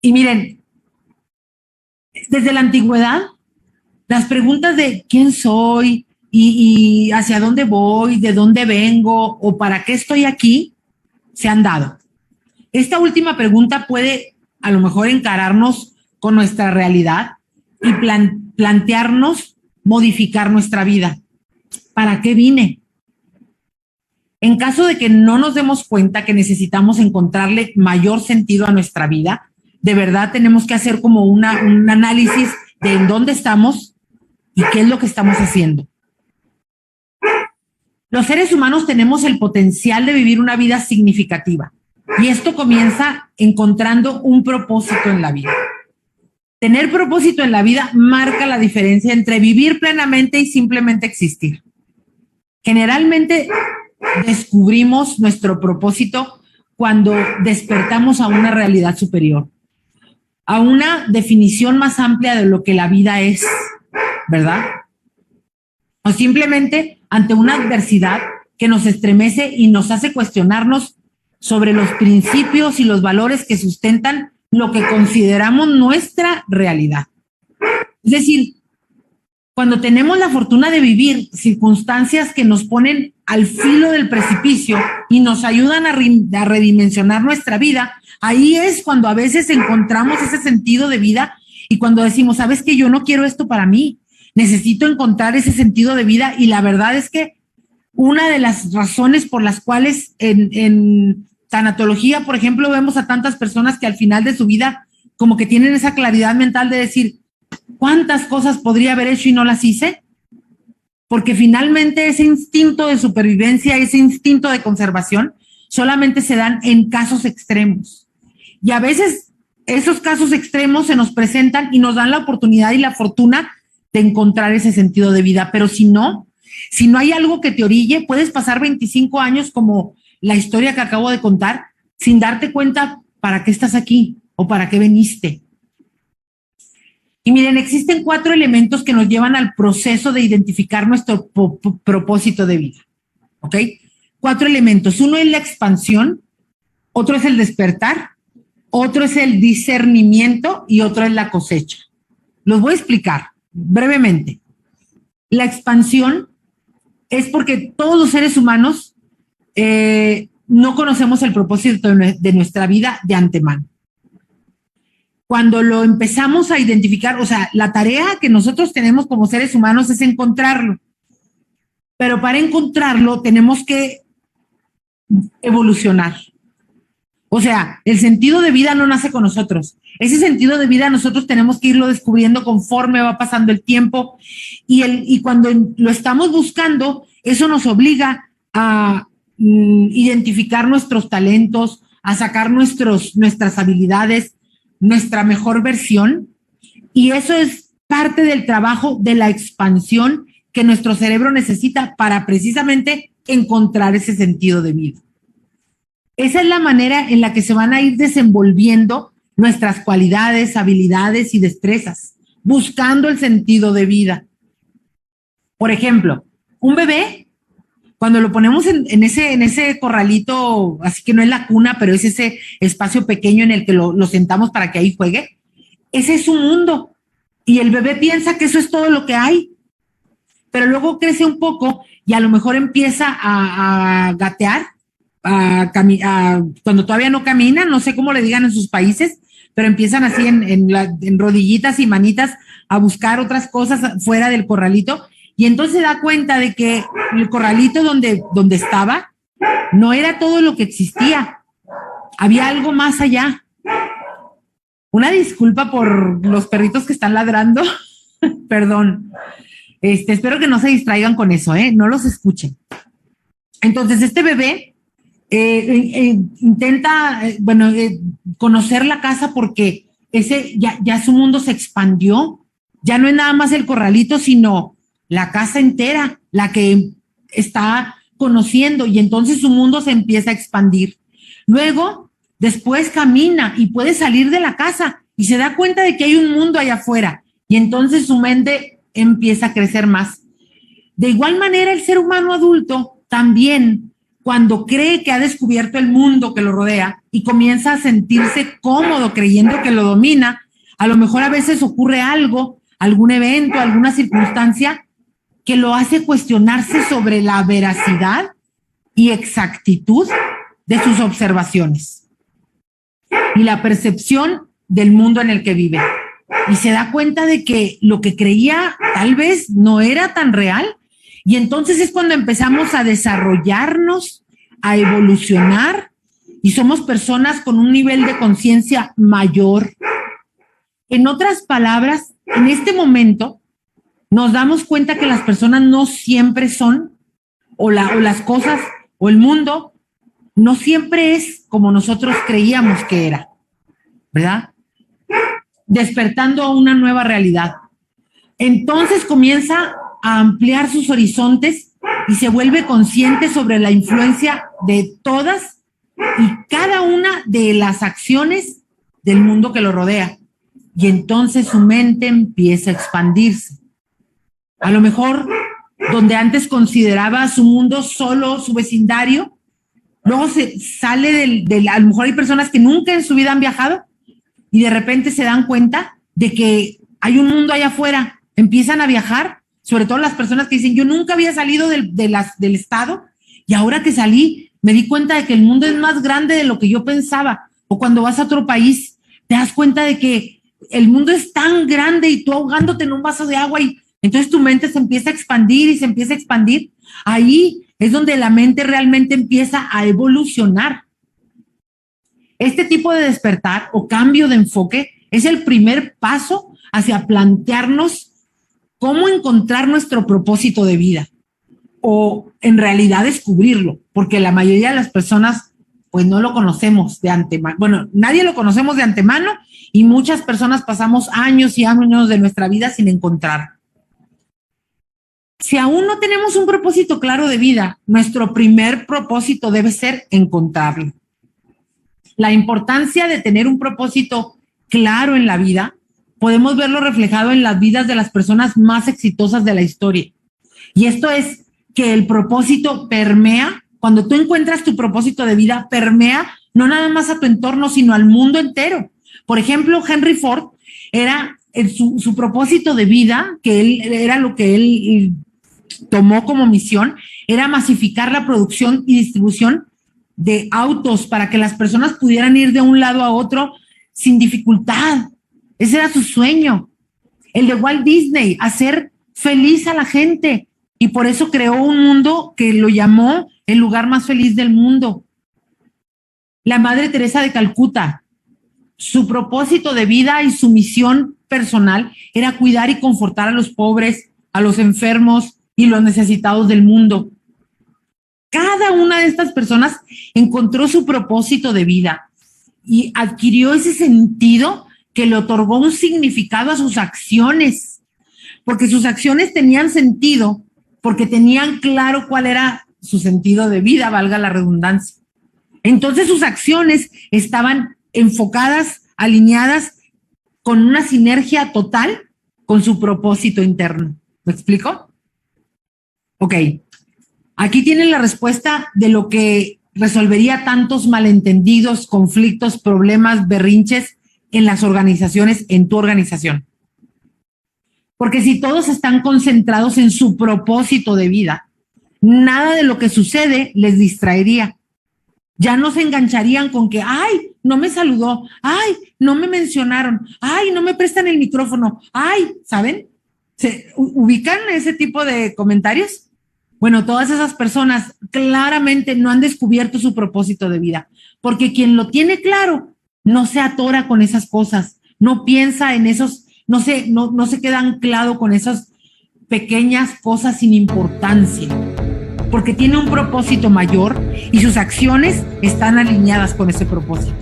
Y miren, desde la antigüedad, las preguntas de quién soy y hacia dónde voy, de dónde vengo o para qué estoy aquí, se han dado. Esta última pregunta puede a lo mejor encararnos con nuestra realidad y plantearnos modificar nuestra vida. ¿Para qué vine? En caso de que no nos demos cuenta que necesitamos encontrarle mayor sentido a nuestra vida, de verdad tenemos que hacer como un análisis de en dónde estamos y qué es lo que estamos haciendo. Los seres humanos tenemos el potencial de vivir una vida significativa y esto comienza encontrando un propósito en la vida. Tener propósito en la vida marca la diferencia entre vivir plenamente y simplemente existir. Generalmente descubrimos nuestro propósito cuando despertamos a una realidad superior, a una definición más amplia de lo que la vida es, ¿verdad? O simplemente ante una adversidad que nos estremece y nos hace cuestionarnos sobre los principios y los valores que sustentan lo que consideramos nuestra realidad. Es decir, cuando tenemos la fortuna de vivir circunstancias que nos ponen al filo del precipicio y nos ayudan a redimensionar nuestra vida, ahí es cuando a veces encontramos ese sentido de vida y cuando decimos, ¿sabes qué? Yo no quiero esto para mí, necesito encontrar ese sentido de vida y la verdad es que una de las razones por las cuales en tanatología, por ejemplo, vemos a tantas personas que al final de su vida como que tienen esa claridad mental de decir, ¿cuántas cosas podría haber hecho y no las hice? Porque finalmente ese instinto de supervivencia, ese instinto de conservación, solamente se dan en casos extremos. Y a veces esos casos extremos se nos presentan y nos dan la oportunidad y la fortuna de encontrar ese sentido de vida. Pero si no hay algo que te orille, puedes pasar 25 años como la historia que acabo de contar sin darte cuenta para qué estás aquí o para qué veniste. Y miren, existen 4 elementos que nos llevan al proceso de identificar nuestro propósito de vida, ¿ok? 4 elementos. Uno es la expansión, otro es el despertar, otro es el discernimiento y otro es la cosecha. Los voy a explicar brevemente. La expansión es porque todos los seres humanos no conocemos el propósito de nuestra vida de antemano. Cuando lo empezamos a identificar, o sea, la tarea que nosotros tenemos como seres humanos es encontrarlo. Pero para encontrarlo tenemos que evolucionar. O sea, el sentido de vida no nace con nosotros. Ese sentido de vida nosotros tenemos que irlo descubriendo conforme va pasando el tiempo y cuando lo estamos buscando, eso nos obliga a identificar nuestros talentos, a sacar nuestras habilidades, nuestra mejor versión, y eso es parte del trabajo de la expansión que nuestro cerebro necesita para precisamente encontrar ese sentido de vida. Esa es la manera en la que se van a ir desenvolviendo nuestras cualidades, habilidades y destrezas, buscando el sentido de vida. Por ejemplo, un bebé, cuando lo ponemos en ese corralito, así que no es la cuna, pero es ese espacio pequeño en el que lo sentamos para que ahí juegue, ese es su mundo. Y el bebé piensa que eso es todo lo que hay. Pero luego crece un poco y a lo mejor empieza a gatear, cuando todavía no camina, no sé cómo le digan en sus países, pero empiezan así en rodillitas y manitas a buscar otras cosas fuera del corralito. Y entonces se da cuenta de que el corralito donde estaba no era todo lo que existía. Había algo más allá. Una disculpa por los perritos que están ladrando. Perdón. Espero que no se distraigan con eso, no los escuchen. Entonces, este bebé intenta, conocer la casa porque ya su mundo se expandió. Ya no es nada más el corralito, sino la casa entera, la que está conociendo, y entonces su mundo se empieza a expandir. Luego, después camina y puede salir de la casa y se da cuenta de que hay un mundo allá afuera, y entonces su mente empieza a crecer más. De igual manera, el ser humano adulto también, cuando cree que ha descubierto el mundo que lo rodea y comienza a sentirse cómodo creyendo que lo domina, a lo mejor a veces ocurre algo, algún evento, alguna circunstancia que lo hace cuestionarse sobre la veracidad y exactitud de sus observaciones y la percepción del mundo en el que vive. Y se da cuenta de que lo que creía tal vez no era tan real. Y entonces es cuando empezamos a desarrollarnos, a evolucionar y somos personas con un nivel de conciencia mayor. En otras palabras, en este momento nos damos cuenta que las personas no siempre son, o las cosas, o el mundo, no siempre es como nosotros creíamos que era, ¿verdad? Despertando a una nueva realidad. Entonces comienza a ampliar sus horizontes y se vuelve consciente sobre la influencia de todas y cada una de las acciones del mundo que lo rodea. Y entonces su mente empieza a expandirse. A lo mejor, donde antes consideraba su mundo solo su vecindario, luego se sale a lo mejor hay personas que nunca en su vida han viajado y de repente se dan cuenta de que hay un mundo allá afuera, empiezan a viajar, sobre todo las personas que dicen, yo nunca había salido del estado y ahora que salí me di cuenta de que el mundo es más grande de lo que yo pensaba. O cuando vas a otro país, te das cuenta de que el mundo es tan grande y tú ahogándote en un vaso de agua y entonces tu mente se empieza a expandir y se empieza a expandir. Ahí es donde la mente realmente empieza a evolucionar. Este tipo de despertar o cambio de enfoque es el primer paso hacia plantearnos cómo encontrar nuestro propósito de vida o en realidad descubrirlo, porque la mayoría de las personas pues no lo conocemos de antemano. Bueno, nadie lo conocemos de antemano y muchas personas pasamos años y años de nuestra vida sin encontrar. Si aún no tenemos un propósito claro de vida, nuestro primer propósito debe ser encontrarlo. La importancia de tener un propósito claro en la vida, podemos verlo reflejado en las vidas de las personas más exitosas de la historia. Y esto es que el propósito permea, cuando tú encuentras tu propósito de vida, permea no nada más a tu entorno, sino al mundo entero. Por ejemplo, Henry Ford era su propósito de vida, que él era lo que él tomó como misión, era masificar la producción y distribución de autos para que las personas pudieran ir de un lado a otro sin dificultad. Ese era su sueño. El de Walt Disney, hacer feliz a la gente. Y por eso creó un mundo que lo llamó el lugar más feliz del mundo. La Madre Teresa de Calcuta, su propósito de vida y su misión personal era cuidar y confortar a los pobres, a los enfermos y los necesitados del mundo. Cada una de estas personas encontró su propósito de vida y adquirió ese sentido que le otorgó un significado a sus acciones, porque sus acciones tenían sentido, porque tenían claro cuál era su sentido de vida, valga la redundancia. Entonces sus acciones estaban enfocadas, alineadas con una sinergia total con su propósito interno. ¿Me explico? Ok, aquí tienen la respuesta de lo que resolvería tantos malentendidos, conflictos, problemas, berrinches en las organizaciones, en tu organización. Porque si todos están concentrados en su propósito de vida, nada de lo que sucede les distraería. Ya no se engancharían con que, ay, no me saludó, ay, no me mencionaron, ay, no me prestan el micrófono, ay, ¿saben? ¿Se ubican ese tipo de comentarios? Bueno, todas esas personas claramente no han descubierto su propósito de vida, porque quien lo tiene claro no se atora con esas cosas, no piensa en esos, no se queda anclado con esas pequeñas cosas sin importancia, porque tiene un propósito mayor y sus acciones están alineadas con ese propósito.